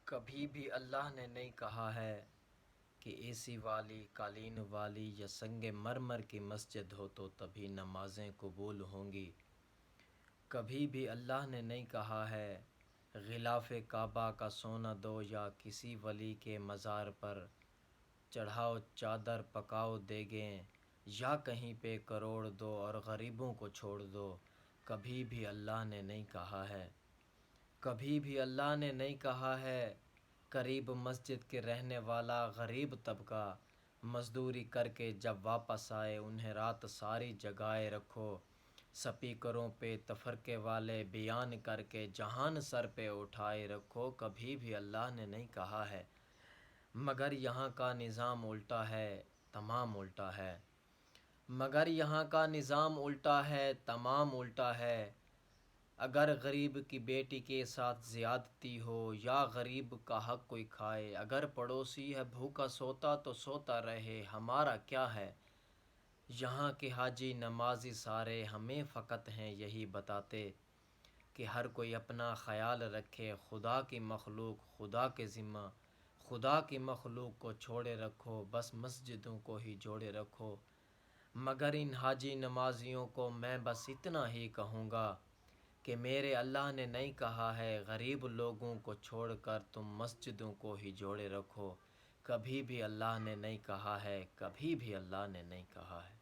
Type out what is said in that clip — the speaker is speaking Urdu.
کبھی بھی اللہ نے نہیں کہا ہے کہ اے سی والی قالین والی یا سنگ مرمر کی مسجد ہو تو تبھی نمازیں قبول ہوں گی۔ کبھی بھی اللہ نے نہیں کہا ہے غلاف کعبہ کا سونا دو یا کسی ولی کے مزار پر چڑھاؤ چادر پکاؤ دیگیں یا کہیں پہ کروڑ دو اور غریبوں کو چھوڑ دو۔ کبھی بھی اللہ نے نہیں کہا ہے۔ کبھی بھی اللہ نے نہیں کہا ہے قریب مسجد کے رہنے والا غریب طبقہ مزدوری کر کے جب واپس آئے انہیں رات ساری جگائے رکھو، سپیکروں پہ تفرقے والے بیان کر کے جہان سر پہ اٹھائے رکھو۔ کبھی بھی اللہ نے نہیں کہا ہے، مگر یہاں کا نظام الٹا ہے، تمام الٹا ہے۔ مگر یہاں کا نظام الٹا ہے، تمام الٹا ہے۔ اگر غریب کی بیٹی کے ساتھ زیادتی ہو یا غریب کا حق کوئی کھائے، اگر پڑوسی ہے بھوکا سوتا تو سوتا رہے، ہمارا کیا ہے؟ یہاں کے حاجی نمازی سارے ہمیں فقط ہیں یہی بتاتے کہ ہر کوئی اپنا خیال رکھے، خدا کی مخلوق خدا کے ذمہ، خدا کی مخلوق کو چھوڑے رکھو، بس مسجدوں کو ہی جوڑے رکھو۔ مگر ان حاجی نمازیوں کو میں بس اتنا ہی کہوں گا کہ میرے اللہ نے نہیں کہا ہے غریب لوگوں کو چھوڑ کر تم مسجدوں کو ہی جوڑے رکھو۔ کبھی بھی اللہ نے نہیں کہا ہے، کبھی بھی اللہ نے نہیں کہا ہے۔